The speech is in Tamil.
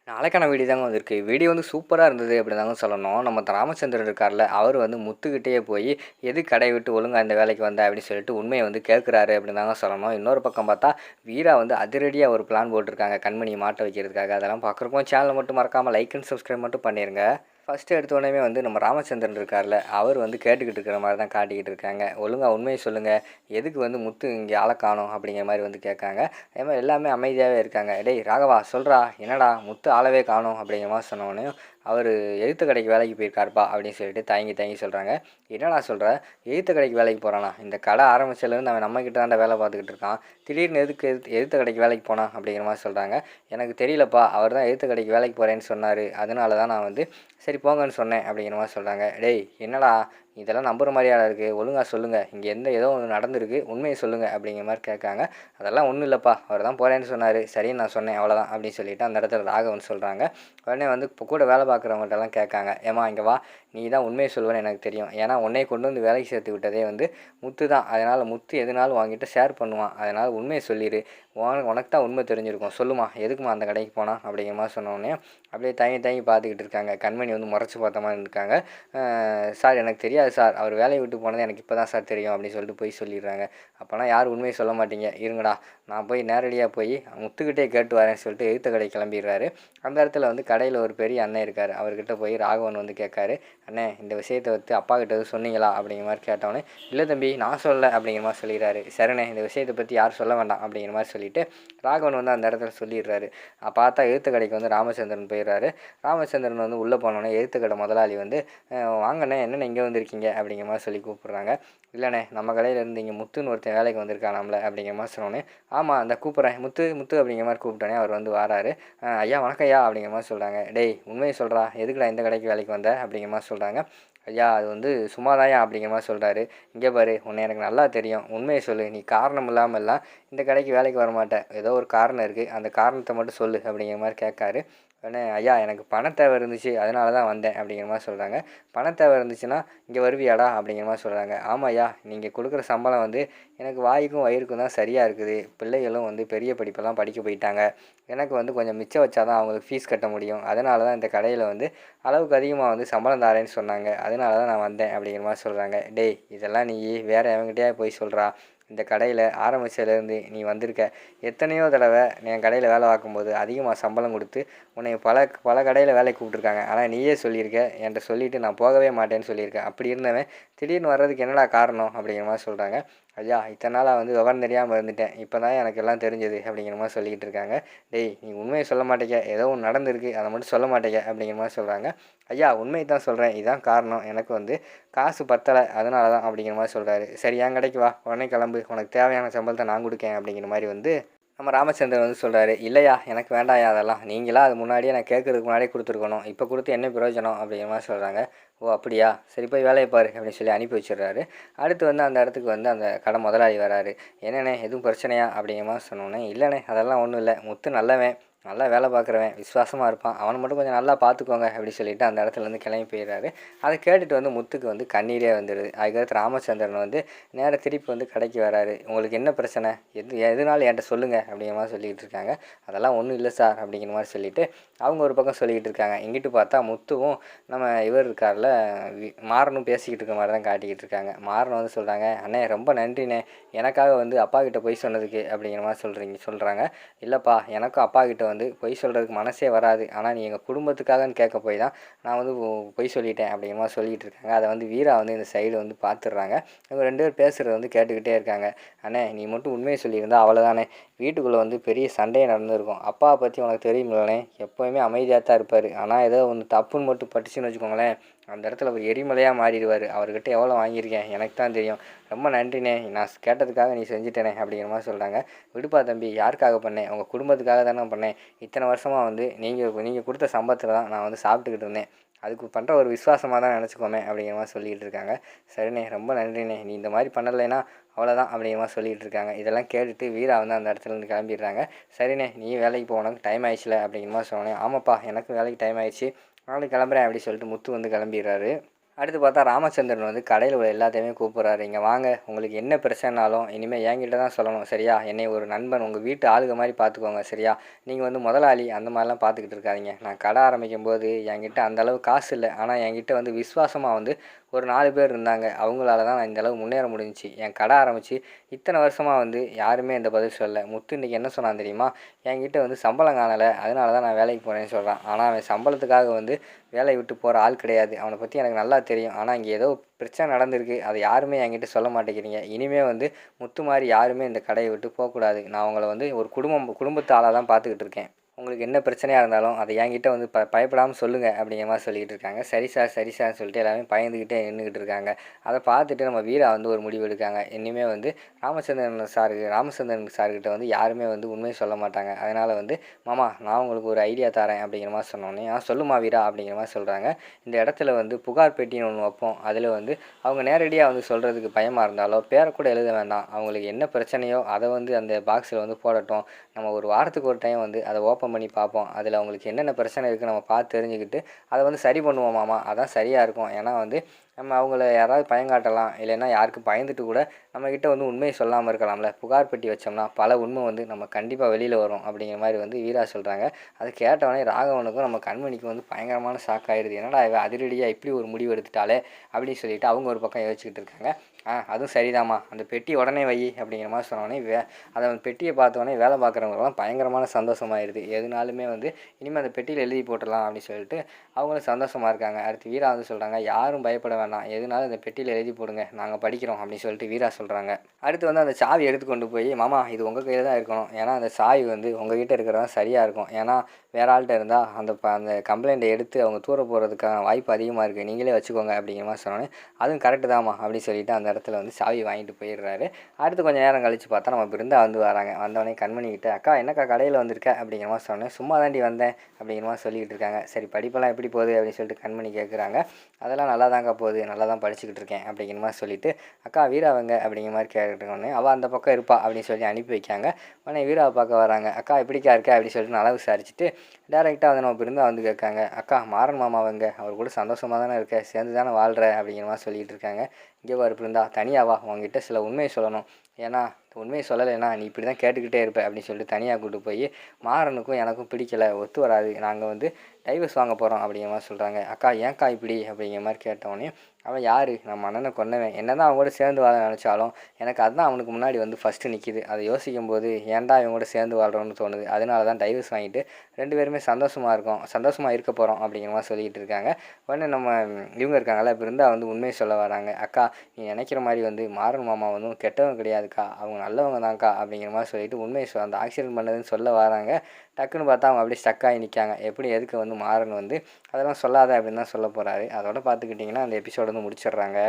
நாளைக்கான வீடியோ தாங்க வந்திருக்கு. வீடியோ வந்து சூப்பரா இருந்தது அப்படின்னு தாங்க சொல்லணும். நம்ம ராமச்சந்திரன் இருக்கார்ல, அவர் வந்து முத்துக்கிட்டயே போய், "எதுக்கு கடைய விட்டு ஒழுங்கா இந்த வேலைக்கு வந்த?" அப்படின்னு சொல்லிட்டு உண்மைய வந்து கேட்குறாரு அப்படின்னு தாங்க சொல்லணும். இன்னொரு பக்கம் பார்த்தா, வீரா வந்து அதிரடியா ஒரு பிளான் போட்டிருக்காங்க கண்மணிய மாட்ட வைக்கிறதுக்காக. அதெல்லாம் பார்க்குறப்போ சேனல மட்டும் மறக்காம லைக் அண்ட் சப்ஸ்கிரைப் மட்டும் பண்ணிருங்க. ஃபஸ்ட்டு எடுத்தோடனேமே வந்து நம்ம ராமச்சந்திரன் இருக்கார்ல, அவர் வந்து கேட்டுக்கிட்டு இருக்கிற மாரி தான் காட்டிக்கிட்டு இருக்காங்க. "ஒழுங்கா உண்மைய சொல்லுங்க. எதுக்கு வந்து முத்து இங்கே ஆள காணோம்?" அப்படிங்கிற மாரி வந்து கேட்காங்க. அதே மாரி எல்லாமே அமைதியாவே இருக்காங்க. "டேய் ராகவா சொல்றா, என்னடா முத்து ஆளவே காணோம்?" அப்படிங்கிற மாரி சொன்னோனேயும், "அவரு எழுத்து கடைக்கு வேலைக்கு போயிருக்காருப்பா" அப்படின்னு சொல்லிட்டு தயங்கி தயங்கி சொல்கிறாங்க. "என்னடா சொல்ற? எழுத்து கடைக்கு வேலைக்கு போறானா? இந்த கடை ஆரம்பிச்சதுலேருந்து அவன் நம்மகிட்ட தான்டா வேலை பார்த்துக்கிட்டு இருக்கான். திடீர்னு எதுக்கு எழுத்து கடைக்கு வேலைக்கு போனான்?" அப்படிங்கிற மாரி சொல்கிறாங்க. "எனக்கு தெரியலப்பா. அவர் தான் எழுத்து கடைக்கு வேலைக்கு போறேன்னு சொன்னாரு. அதனால தான் நான் வந்து சரி போங்கன்னு சொன்னேன்" அப்படிங்கிற மாரி சொல்கிறாங்க. "டேய் என்னடா இதெல்லாம் நம்புற மாரியாடா இருக்குது? ஒழுங்கா சொல்லுங்க. இங்கே ஏதோ ஒன்று நடந்திருக்கு. உண்மைய சொல்லுங்க" அப்படிங்கிற மாரி கேட்காங்க. "அதெல்லாம் ஒன்றும் இல்லைப்பா. அவர் தான் போறேன்னு சொன்னார். சரின்னு நான் சொன்னேன் அவ்வளோதான்" அப்படின்னு சொல்லிட்டு அந்த இடத்துல ராகவன் சொல்கிறாங்க. உடனே வந்து இப்போ கூட வேலை பார்க்குறவங்கள்ட்டலாம் கேட்காங்க. "ஏம்மா இங்கே வா. நீ தான் உண்மைய சொல்லுவேன்னு எனக்கு தெரியும். ஏன்னா உன்னைய கொண்டு வந்து வேலைக்கு சேர்த்து விட்டதே வந்து முத்து தான். அதனால் முத்து எதுனாலும் உன்கிட்ட ஷேர் பண்ணுவான். அதனால் உண்மைய சொல்லிடு. உனக்கு தான் உண்மை தெரிஞ்சிருக்கும். சொல்லுமா எதுக்குமா அந்த கடைக்கு போனான்?" அப்படிங்கிற மாரி சொன்னோடனே அப்படியே தயங்கி தயங்கி பார்த்துக்கிட்டு இருக்காங்க. கண்மணி வந்து முறைச்சி பார்த்த மாதிரி இருக்காங்க. "சார் எனக்கு தெரியாது சார். அவர் வேலையை விட்டு போனது எனக்கு இப்போ தான் சார் தெரியும்" அப்படின்னு சொல்லிட்டு போய் சொல்லிடுறாங்க. "அப்போனா யாரும் உண்மையை சொல்ல மாட்டீங்க. இருங்கடா நான் போய் நேரடியாக போய் முத்துக்கிட்டே கேட்டு வரேன்னு" சொல்லிட்டு எழுத்த கடை கிளம்பிடுறாரு. அந்த இடத்துல வந்து கடையில் ஒரு பெரிய அண்ணன் இருக்கார். அவர்கிட்ட போய் ராகவன் வந்து கேட்காரு. "அண்ணே இந்த விஷயத்தை வந்து அப்பா கிட்ட எதுவும் சொன்னீங்களா?" அப்படிங்கிற மாதிரி கேட்டோன்னே, "இல்லை தம்பி நான் சொல்லலை" அப்படிங்கிற மாதிரி சொல்லிடுறாரு. "சரிண்ணே இந்த விஷயத்தை பற்றி யாரும் சொல்ல வேண்டாம்" அப்படிங்கிற மாதிரி சொல்லிவிட்டு ராகவன் வந்து அந்த இடத்துல சொல்லிடுறாரு. பார்த்தா எழுத்து கடைக்கு வந்து ராமச்சந்திரன் போயிடுறாரு. ராமச்சந்திரன் வந்து உள்ளே போனோடனே எழுத்து கடை முதலாளி வந்து "வாங்கண்ணே என்னண்ணே இங்கே வந்திருக்கீங்க" அப்படிங்கிற மாதிரி சொல்லி கூப்பிட்றாங்க. "இல்லைண்ணே நம்ம கடையிலேருந்து இங்கே முத்துன்னு ஒருத்தன் வேலைக்கு வந்திருக்கானாம்ல" அப்படிங்கிற மாதிரி சொன்னோன்னே, "ஆமாம் அந்த கூப்பிட்றேன் முத்து முத்து" அப்படிங்கிற மாதிரி கூப்பிட்டோன்னே அவர் வந்து வாராரு. "ஐயா வணக்கம் ஐயா" அப்படிங்கிற மாதிரி சொல்கிறாங்க. "டேய் உண்மையை சொல்கிறா எதுக்குடா இந்த கடைக்கு வேலைக்கு வந்த?" அப்படிங்கிற மாதிரி சொல்கிறாங்க. "ஐயா அது வந்து சும்மாதான்யா" அப்படிங்கிற மாதிரி சொல்கிறாரு. "இங்கே பாரு உன்னை எனக்கு நல்லா தெரியும். உண்மையை சொல்லு. நீ காரணம் இல்லாமல்லாம் இந்த கடைக்கு வேலைக்கு வரமாட்டேன். ஏதோ ஒரு காரணம் இருக்குது. அந்த காரணத்தை மட்டும் சொல்லு" அப்படிங்கிற மாதிரி கேட்காரு. உடனே, "ஐயா எனக்கு பண தேவை இருந்துச்சு. அதனால தான் வந்தேன்" அப்படிங்கிற மாதிரி சொல்கிறாங்க. "பண தேவை இருந்துச்சுன்னா இங்கே வருவியாடா?" அப்படிங்கிற மாதிரி சொல்கிறாங்க. "ஆமாய்யா நீங்கள் கொடுக்குற சம்பளம் வந்து எனக்கு வாய்க்கும் வயிறுக்கும் தான் சரியாக இருக்குது. பிள்ளைகளும் வந்து பெரிய படிப்பெல்லாம் படிக்க போயிட்டாங்க. எனக்கு வந்து கொஞ்சம் மிச்சம் வச்சா தான் அவங்களுக்கு ஃபீஸ் கட்ட முடியும். அதனால தான் இந்த கடையில் வந்து அளவுக்கு அதிகமாக வந்து சம்பளம் தாரேன்னு சொன்னாங்க. அதனால தான் நான் வந்தேன்" அப்படிங்கிற மாதிரி சொல்கிறாங்க. "டேய் இதெல்லாம் நீ வேறு எவன்கிட்டயா போய் சொல்கிறா? இந்த கடையில் ஆரம்பிச்சதுலேருந்து நீ வந்திருக்க. எத்தனையோ தடவை என் கடையில் வேலை பார்க்கும்போது அதிகமாக சம்பளம் கொடுத்து உன்னை பல பல கடையில் வேலைக்கு கூப்பிட்ருக்காங்க. ஆனால் நீயே சொல்லியிருக்க, என்கிட்ட சொல்லிவிட்டு நான் போகவே மாட்டேன்னு சொல்லியிருக்க. அப்படி இருந்தவன் திடீர்னு வர்றதுக்கு என்னடா காரணம்?" அப்படிங்கிற மாதிரி சொல்கிறாங்க. "ஐயா இத்தனை நாளாக வந்து விவரம் தெரியாமல் இருந்துட்டேன். இப்போ தான் எனக்கு எல்லாம் தெரிஞ்சது" அப்படிங்கிற மாதிரி சொல்லிக்கிட்டு இருக்காங்க. "டேய் நீ உண்மையை சொல்ல மாட்டேங்க. ஏதோ ஒன்று நடந்திருக்கு. அதை மட்டும் சொல்ல மாட்டேங்க" அப்படிங்கிற மாதிரி சொல்கிறாங்க. "ஐயா உண்மையை தான் சொல்கிறேன். இதான் காரணம். எனக்கு வந்து காசு பத்தலை அதனால தான்" அப்படிங்கிற மாதிரி சொல்கிறாரு. "சரி என் கடைக்கு வா. உடனே கிளம்பு. உனக்கு தேவையான சம்பளத்தை நான் கொடுக்கேன்" அப்படிங்கிற மாதிரி வந்து நம்ம ராமச்சந்திரன் வந்து சொல்கிறாரு. "இல்லையா எனக்கு வேண்டாம்யா அதெல்லாம். நீங்களா அது முன்னாடியே நான் கேட்குறதுக்கு முன்னாடியே கொடுத்துருக்கணும். இப்போ கொடுத்து என்ன பிரயோஜனம்?" அப்படிங்கிற மாதிரி சொல்கிறாங்க. "ஓ அப்படியா சரி போய் வேலையை பாரு" அப்படின்னு சொல்லி அனுப்பி வச்சிடுறாரு. அடுத்து வந்து அந்த இடத்துக்கு வந்து அந்த கடை முதலாளி வராரு. "என்னண்ணே எதுவும் பிரச்சனையா?" அப்படிங்கிற மாதிரி சொன்னோன்னே, "இல்லைண்ணே அதெல்லாம் ஒன்றும் இல்லை. முத்து நல்லவன், நல்லா வேலை பார்க்குறவன், விசுவாசமாக இருப்பான். அவனை மட்டும் கொஞ்சம் நல்லா பார்த்துக்கோங்க" அப்படி சொல்லிட்டு அந்த இடத்துலேருந்து கிளம்பி போயிடுறாரு. அதை கேட்டுட்டு வந்து முத்துக்கு வந்து கண்ணீரே வந்துடுது. அதுக்கடுத்து ராமச்சந்திரன் வந்து நேராக திருப்பி வந்து கடைக்கு வராரு. "உங்களுக்கு என்ன பிரச்சனை? எதுனாலும் என்கிட்ட சொல்லுங்கள்" அப்படிங்கிற மாதிரி சொல்லிக்கிட்டு இருக்காங்க. "அதெல்லாம் ஒன்றும் இல்லை சார்" அப்படிங்கிற மாதிரி சொல்லிவிட்டு அவங்க ஒரு பக்கம் சொல்லிக்கிட்டு இருக்காங்க. இங்கிட்டு பார்த்தா முத்துவும் நம்ம இவர் இருக்கார்ல மாறனும் பேசிக்கிட்டு இருக்க மாதிரி தான் காட்டிக்கிட்டு இருக்காங்க. மாறன் வந்து சொல்கிறாங்க. "அண்ணே ரொம்ப நன்றிண்ணே. எனக்காக வந்து அப்பா கிட்ட பொய் சொன்னதுக்கு" அப்படிங்கிற மாதிரி சொல்கிறாங்க. "இல்லைப்பா எனக்கும் அப்பா கிட்ட வந்து பொய் சொல்கிறதுக்கு மனசே வராது. ஆனால் நீ எங்கள் குடும்பத்துக்காகன்னு கேட்க போய் தான் நான் வந்து பொய் சொல்லிட்டேன்" அப்படிங்கிற மாதிரி சொல்லிக்கிட்டு இருக்காங்க. அதை வந்து வீரா வந்து இந்த சைடு வந்து பார்த்துடுறாங்க. இவங்க 2 பேர் பேசுகிறத வந்து கேட்டுக்கிட்டே இருக்காங்க. "அண்ணே நீ மட்டும் உண்மையை சொல்லியிருந்தா அவ்வளோதானே. வீட்டுக்குள்ளே வந்து பெரிய சண்டையே நடந்திருக்கும். அப்பாவை பற்றி உனக்கு தெரியுமில்லண்ணே, எப்போவுமே அமைதியாக தான் இருப்பார். ஆனால் ஏதோ ஒன்று தப்புன்னு மட்டும் பட்டுச்சுன்னு வச்சுக்கோங்களேன், அந்த இடத்துல ஒரு எரிமலையாக மாறிடுவார். அவர்கிட்ட எவ்வளோ வாங்கியிருக்கேன் எனக்கு தான் தெரியும். ரொம்ப நன்றிண்ணே. நான் கேட்டதுக்காக நீ செஞ்சுட்டேனே" அப்படிங்கிற மாதிரி சொல்கிறாங்க. "விடுப்பா தம்பி யாருக்காக பண்ணேன்? உங்கள் குடும்பத்துக்காக தானே பண்ணேன். இத்தனை வருஷமாக வந்து நீங்கள் கொடுத்த சம்பளத்தில் தான் நான் வந்து சாப்பிட்டுக்கிட்டு இருந்தேன். அதுக்கு பண்ணுற ஒரு விசுவாசமாக தான் நினச்சிக்கோமே" அப்படிங்கிற மாதிரி சொல்லிகிட்டு இருக்காங்க. "சரிண்ணே ரொம்ப நன்றிண்ணே. நீ இந்த மாதிரி பண்ணலைன்னா அவ்வளோதான்" அப்படிங்கிற மாதிரி சொல்லிகிட்டு இருக்காங்க. இதெல்லாம் கேட்டுட்டு வீரா வந்து அந்த இடத்துலேருந்து கிளம்பிடுறாங்க. "சரிண்ணே நீ வேலைக்கு போ. உனக்கு டைம் ஆயிடுச்சுல" அப்படிங்கிற மாதிரி சொன்னேன். "ஆமாப்பா எனக்கும் வேலைக்கு டைம் ஆயிடுச்சு. நானும் கிளம்புறேன்" அப்படி சொல்லிட்டு முத்து வந்து கிளம்பிடுறாரு. அடுத்து பார்த்தா ராமச்சந்திரன் வந்து கடையில் உள்ள எல்லாத்தையுமே கூப்பிட்றாரு. இங்கே வாங்க, உங்களுக்கு என்ன பிரச்சனைனாலும் இனிமேல் என்கிட்ட தான் சொல்லணும் சரியா? என்னை ஒரு நண்பன் உங்கள் வீட்டு ஆளுக மாதிரி பார்த்துக்கோங்க சரியா? நீங்கள் வந்து முதலாளி அந்த மாதிரிலாம் பார்த்துக்கிட்டு இருக்காதீங்க. நான் கடை ஆரம்பிக்கும்போது என்கிட்ட அந்தளவு காசு இல்லை. ஆனால் என்கிட்ட வந்து விசுவாசமாக வந்து ஒரு 4 பேர் இருந்தாங்க. அவங்களால தான் நான் இந்தளவு முன்னேற முடிஞ்சுச்சு. என் கடை ஆரம்பித்து இத்தனை வருஷமாக வந்து யாருமே இந்த பதில் சொல்லலை. முத்து இன்றைக்கி என்ன சொன்னான் தெரியுமா? என்கிட்ட வந்து சம்பளம் காணலை, அதனால தான் நான் வேலைக்கு போகிறேன்னு சொல்கிறான். ஆனால் அவன் சம்பளத்துக்காக வந்து வேலையை விட்டு போகிற ஆள் கிடையாது. அவனை பற்றி எனக்கு நல்லா தெரியும். ஆனால் இங்கே ஏதோ பிரச்சனை நடந்திருக்கு. அதை யாருமே என்கிட்ட சொல்ல மாட்டேங்கிறீங்க. இனிமேல் வந்து முத்து மாதிரி யாருமே இந்த கடையை விட்டு போகக்கூடாது. நான் உங்களை வந்து ஒரு குடும்பத்து ஆளாக தான் பார்த்துக்கிட்டு இருக்கேன். உங்களுக்கு என்ன பிரச்சனையாக இருந்தாலும் அதை என்கிட்ட வந்து பயப்படாமல் சொல்லுங்கள் அப்படிங்கிற மாதிரி சொல்லிக்கிட்டு இருக்காங்க. சரி சார் சரி சார்னு சொல்லிட்டு எல்லாமே பயந்துக்கிட்டே நின்றுக்கிட்டு இருக்காங்க. அதை பார்த்துட்டு நம்ம வீரா வந்து ஒரு முடிவு எடுக்காங்க. இனிமேல் வந்து ராமச்சந்திரன் சார்கிட்ட வந்து யாருமே வந்து உண்மையை சொல்ல மாட்டாங்க. அதனால் வந்து மாமா நான் உங்களுக்கு ஒரு ஐடியா தரேன் அப்படிங்கிற மாதிரி சொன்னோன்னே சொல்லுமா வீரா அப்படிங்கிற மாதிரி சொல்கிறாங்க. இந்த இடத்துல வந்து புகார் பெட்டின்னு ஒன்று வைப்போம். அதில் வந்து அவங்க நேரடியாக வந்து சொல்கிறதுக்கு பயமாக இருந்தாலோ பேரை கூட எழுத வேண்டாம். அவங்களுக்கு என்ன பிரச்சனையோ அதை வந்து அந்த பாக்ஸில் வந்து போடட்டும். நம்ம ஒரு வாரத்துக்கு ஒரு டைம் வந்து அதை ஓப்பன் பண்ணி பார்ப்போம். அதில் அவங்களுக்கு என்னென்ன பிரச்சனை இருக்குன்னு நம்ம பார்த்து தெரிஞ்சுக்கிட்டு அதை வந்து சரி பண்ணுவோம் மாமா. அதான் சரியாக இருக்கும். ஏன்னா வந்து நம்ம அவங்கள யாராவது பயங்காட்டலாம், இல்லைன்னா யாருக்கும் பயந்துட்டு கூட நம்மக்கிட்ட வந்து உண்மையை சொல்லாமல் இருக்கலாம்ல. புகார் பெட்டி வச்சோம்னா பல உண்மை வந்து நம்ம கண்டிப்பாக வெளியில் வரும் அப்படிங்கிற மாதிரி வந்து வீரா சொல்கிறாங்க. அதை கேட்டவொடனே ராகவனுக்கும் நம்ம கண்மணிக்கும் வந்து பயங்கரமான ஷாக் ஆகிடுது. என்னடா இவ அதிரடியாக இப்படி ஒரு முடிவு எடுத்துட்டாலே அப்படின்னு சொல்லிட்டு அவங்க ஒரு பக்கம் யோசிச்சுக்கிட்டு இருக்காங்க. அதுவும் சரிதாம்மா, அந்த பெட்டி உடனே வை அப்படிங்கிற மாதிரி சொன்னோடனே அதை பெட்டியை பார்த்தோன்னே வேலை பார்க்குறவங்கலாம் பயங்கரமான சந்தோஷமாயிருது. எதுனாலுமே வந்து இனிமேல் அந்த பெட்டியில் எழுதி போட்டுடலாம் அப்படின்னு சொல்லிட்டு அவங்களும் சந்தோஷமாக இருக்காங்க. அடுத்து வீரா வந்து சொல்கிறாங்க, யாரும் பயப்பட வேண்டாம், எதுனாலும் இந்த பெட்டியில் எழுதி போடுங்க, நாங்கள் படிக்கிறோம் அப்படின்னு சொல்லிட்டு வீரா சொல்கிறாங்க. அடுத்து வந்து அந்த சாவி எடுத்து கொண்டு போய் மாமா இது உங்கள் கையில் தான் இருக்கணும். ஏன்னா அந்த சாவி வந்து உங்ககிட்ட இருக்கிறது தான் சரியாக இருக்கும். ஏன்னா வேறு ஆள்கிட்ட இருந்தால் அந்த கம்ப்ளைண்ட்டை எடுத்து அவங்க தூர போகிறதுக்கான வாய்ப்பு அதிகமாக இருக்குது. நீங்களே வச்சுக்கோங்க அப்படிங்கிற மாதிரி சொன்னோன்னே அதுவும் கரெக்டு தாம்மா அப்படின்னு சொல்லிட்டு அந்த இடத்துல வந்து சாவி வாங்கிட்டு போயிடுறாரு. அடுத்து கொஞ்சம் நேரம் கழித்து பார்த்தா நம்ம பிருந்தா வந்து வராங்க. வந்தவொடனே கண்மணிக்கிட்ட அக்கா என்னக்கா கடையில் வந்திருக்க அப்படிங்கிற மாதிரி சொன்னேன். சும்மா தாண்டி வந்தேன் அப்படிங்கிற மாதிரி சொல்லிக்கிட்டு இருக்காங்க. சரி படிப்பெல்லாம் எப்படி போகுது அப்படின்னு சொல்லிட்டு கண்மணி கேட்குறாங்க. அதெல்லாம் நல்லா தாங்க போகுது, நல்லா தான் படிச்சுக்கிட்டு இருக்கேன் அப்படிங்கிற மாதிரி சொல்லிவிட்டு அக்கா வீராவங்க அப்படிங்கிற மாதிரி கேட்டுக்கோன்னே அவள் அந்த பக்கம் இருப்பா அப்படின்னு சொல்லி அனுப்பி வைக்காங்க. உடனே வீராவை பார்க்க வராங்க. அக்கா எப்படிக்கா இருக்கா அப்படின்னு சொல்லிட்டு நல்லா விசாரிச்சுட்டு டேரெக்டாக வந்து நம்ம பிருந்தா வந்து கேட்காங்க. அக்கா மாறன் மாமாவங்க, அவர் கூட சந்தோஷமாக தானே இருக்க, சேர்ந்து தானே வாழ்கிற அப்படிங்கிற மாதிரி சொல்லிகிட்டு இருக்காங்க. இங்கே வர பிருந்தா தனியாவா, உங்ககிட்ட சில உண்மையை சொல்லணும். ஏன்னா உண்மையை சொல்லலைன்னா நீ இப்படி தான் கேட்டுக்கிட்டே இருப்ப அப்படின்னு சொல்லிட்டு தனியாக கூப்பிட்டு போய் மாறனுக்கும் எனக்கும் பிடிக்கலை, ஒத்து வராது, நாங்கள் வந்து டைவர்ஸ் வாங்க போகிறோம் அப்படிங்கிற மாதிரி சொல்கிறாங்க. அக்கா ஏன்க்கா இப்படி அப்படிங்கிற மாதிரி கேட்டவொடனே அவன் யார், நம்ம அண்ணனை கொன்னவன், என்ன தான் அவங்க கூட சேர்ந்து வாழ நினச்சாலும் எனக்கு அதுதான் அவனுக்கு முன்னாடி வந்து ஃபஸ்ட்டு நிற்கிது. அதை யோசிக்கும் போது ஏன்டா இவங்க கூட சேர்ந்து வாழ்கிறோன்னு தோணுது. அதனால தான் டைவர்ஸ் வாங்கிட்டு 2 பேருமே சந்தோஷமாக இருக்க போகிறோம் அப்படிங்கிற மாதிரி சொல்லிக்கிட்டு இருக்காங்க. உடனே நம்ம இவங்க இருக்காங்களா பிருந்தா வந்து உண்மையை சொல்ல வராங்க. அக்கா நீ நினைக்கிற மாதிரி வந்து மாறன் மாமா வந்து கெட்டவங்க கிடையாதுக்கா, அவங்க நல்லவங்க தான்க்கா அப்படிங்கிற மாதிரி சொல்லிட்டு உண்மையை அந்த ஆக்சிடென்ட் பண்ணதுன்னு சொல்ல வராங்க. டக்குன்னு பார்த்தா அவங்க அப்படியே ஸ்டக் ஆகி நிற்காங்க. எப்படி எதுக்கு வந்து மாறன் வந்து அதெல்லாம் சொல்லாத அப்படின்னு தான் சொல்ல போகிறாரு. அதோட பார்த்துக்கிட்டிங்கன்னா அந்த எபிசோடு வந்து முடிச்சிடுறாங்க.